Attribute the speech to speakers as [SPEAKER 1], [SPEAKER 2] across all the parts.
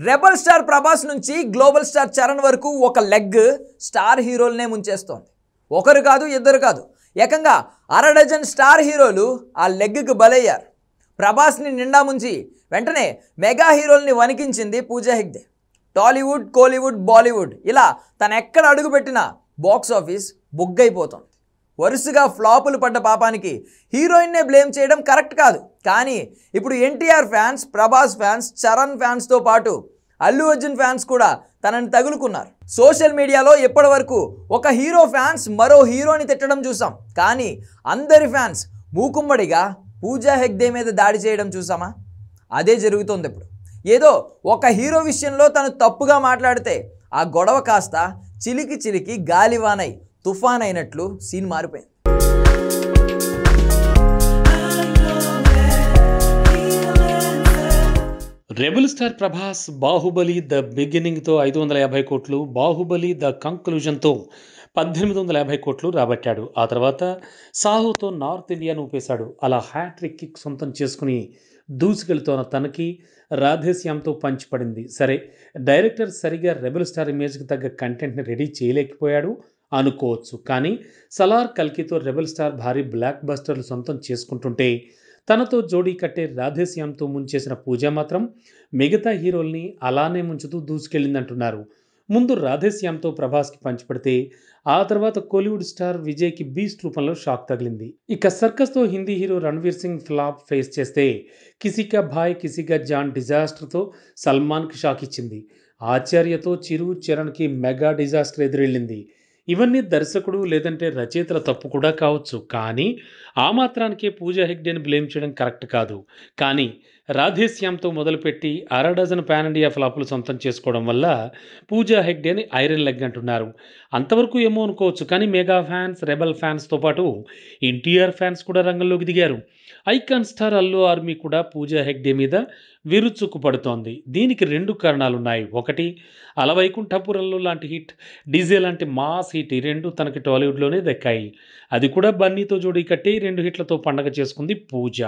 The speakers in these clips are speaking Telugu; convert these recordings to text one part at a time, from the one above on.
[SPEAKER 1] రెబల్ స్టార్ ప్రభాస్ నుంచి గ్లోబల్ స్టార్ చరణ్ వరకు ఒక లెగ్ స్టార్ హీరోలనే ముంచేస్తోంది. ఒకరు కాదు, ఇద్దరు కాదు, ఏకంగా అరడజన్ స్టార్ హీరోలు ఆ లెగ్కి బలయ్యారు. ప్రభాస్ని నిండా ముంచి వెంటనే మెగా హీరోల్ని వణికించింది పూజా హెగ్డే. టాలీవుడ్, కోలీవుడ్, బాలీవుడ్ ఇలా తను ఎక్కడ అడుగుపెట్టినా బాక్స్ ఆఫీస్ బుగ్గైపోతుంది. వరుసగా ఫ్లాపులు పడ్డ పాపానికి హీరోయిన్నే బ్లేమ్ చేయడం కరెక్ట్ కాదు. కానీ ఇప్పుడు ఎన్టీఆర్ ఫ్యాన్స్, ప్రభాస్ ఫ్యాన్స్, చరణ్ ఫ్యాన్స్తో పాటు అల్లు అర్జున్ ఫ్యాన్స్ కూడా తనని తగులుకున్నారు. సోషల్ మీడియాలో ఇప్పటి వరకు ఒక హీరో ఫ్యాన్స్ మరో హీరోని తిట్టడం చూసాం. కానీ అందరి ఫ్యాన్స్ మూకుమ్మడిగా పూజా హెగ్డే మీద దాడి చేయడం చూసామా? అదే జరుగుతోంది ఇప్పుడు. ఏదో ఒక హీరో విషయంలో తను తప్పుగా మాట్లాడితే ఆ గొడవ కాస్త చిలికి చిలికి గాలివానై తుఫాన్ అయినట్లు సీన్ మారిపోయింది.
[SPEAKER 2] Rebel star Prabhas Baahubali the బిగినింగ్తో 550 కోట్లు, బాహుబలి ద కంక్లూజన్తో 1850 కోట్లు రాబట్టాడు. ఆ తర్వాత సాహుతో నార్త్ ఇండియాను ఊపేశాడు. అలా హ్యాట్రిక్ కిక్ సొంతం చేసుకుని దూసుకెళ్తున్న తనకి రాధేశ్యామ్తో పంచిపడింది. సరే, డైరెక్టర్ సరిగా రెబల్ స్టార్ ఇమేజ్కి తగ్గ కంటెంట్ని రెడీ చేయలేకపోయాడు అనుకోవచ్చు. కానీ సలార్, కల్కితో రెబల్ స్టార్ భారీ బ్లాక్ బస్టర్లు సొంతం చేసుకుంటుంటే తనతో జోడీ కట్టే రాధేశ్యామ్తో ముంచేసిన పూజ మాత్రం మిగతా హీరోల్ని అలానే ముంచుతూ దూసుకెళ్ళిందంటున్నారు. ముందు రాధేశ్యామ్తో ప్రభాస్కి పంచిపెడితే ఆ తర్వాత కోలీవుడ్ స్టార్ విజయ్కి బీస్ట్ రూపంలో షాక్ తగిలింది. ఇక సర్కస్తో Hindi hero Ranveer Singh flop face చేస్తే కిసికా భాయ్ కిసికా జాన్ డిజాస్టర్తో సల్మాన్కి షాక్ ఇచ్చింది. ఆచార్యతో చిరు, చరణ్కి మెగా డిజాస్టర్ ఎదురెళ్ళింది. ఇవన్నీ దర్శకుడు లేదంటే రచయితల తప్పు కూడా కావచ్చు. కానీ ఆ మాత్రానికే పూజా హెగ్డేని బ్లేమ్ చేయడం కరెక్ట్ కాదు. కానీ రాధేశ్యామ్తో మొదలుపెట్టి అరడజన్ పాన్ ఇండియా ఫ్లాపులు సొంతం చేసుకోవడం వల్ల పూజా హెగ్డేని ఐరన్ లెగ్ అంటున్నారు. అంతవరకు ఏమో అనుకోవచ్చు. కానీ మెగా ఫ్యాన్స్, రెబల్ ఫ్యాన్స్తో పాటు ఎన్టీఆర్ ఫ్యాన్స్ కూడా రంగంలోకి దిగారు. ఐకాన్ స్టార్ అల్లు ఆర్మీ కూడా పూజా హెగ్డే మీద విరుచుకు పడుతోంది. దీనికి 2 కారణాలున్నాయి. ఒకటి, అలవైకుంఠపురంలో లాంటి హిట్, డీజే లాంటి మాస్ హిట్, ఈ 2 తనకి టాలీవుడ్లోనే దక్కాయి. అది కూడా బన్నీతో జోడీ కట్టి 2 హిట్లతో పండగ చేసుకుంది పూజ.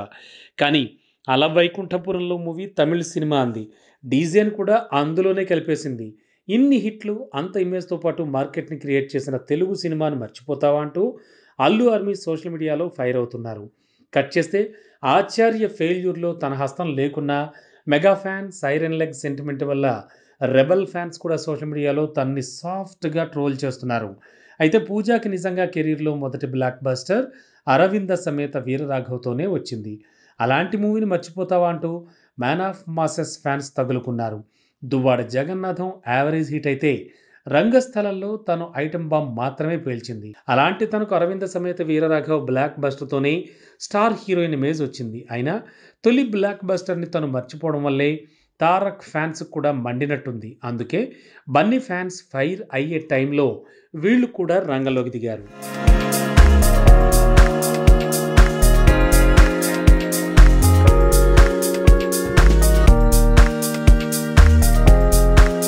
[SPEAKER 2] కానీ అలవైకుంఠపురంలో మూవీ తమిళ సినిమా అంది, డీజేని కూడా అందులోనే కలిపేసింది. ఇన్ని హిట్లు, అంత ఇమేజ్తో పాటు మార్కెట్ని క్రియేట్ చేసిన తెలుగు సినిమాను మర్చిపోతావా అంటూ అల్లు ఆర్మీ సోషల్ మీడియాలో ఫైర్ అవుతున్నారు. కట్ చేస్తే ఆచార్య ఫెయిల్యూర్లో తన హస్తం లేకున్నా mega fans iron leg sentiment వల్ల రెబల్ ఫ్యాన్స్ కూడా సోషల్ మీడియాలో తనని సాఫ్ట్గా ట్రోల్ చేస్తున్నారు. అయితే పూజాకి నిజంగా కెరీర్లో మొదటి బ్లాక్ బస్టర్ అరవింద సమేత వీరరాఘవ్తోనే వచ్చింది. అలాంటి మూవీని మర్చిపోతావా అంటూ మ్యాన్ ఆఫ్ మాసెస్ ఫ్యాన్స్ తగులుకున్నారు. దువ్వాడ జగన్నాథం యావరేజ్ హిట్ అయితే రంగస్థలంలో తను ఐటమ్ బాంబ్ మాత్రమే పేల్చింది. అలాంటి తనకు Aravinda Sametha వీరరాఘవ్ black బస్టర్తోనే star heroine image వచ్చింది. అయినా తొలి బ్లాక్ బస్టర్ని తను మర్చిపోవడం వల్లే తారక్ ఫ్యాన్స్ కూడా మండినట్టుంది. అందుకే బన్నీ ఫ్యాన్స్ ఫైర్ అయ్యే టైంలో వీళ్ళు కూడా రంగంలోకి దిగారు.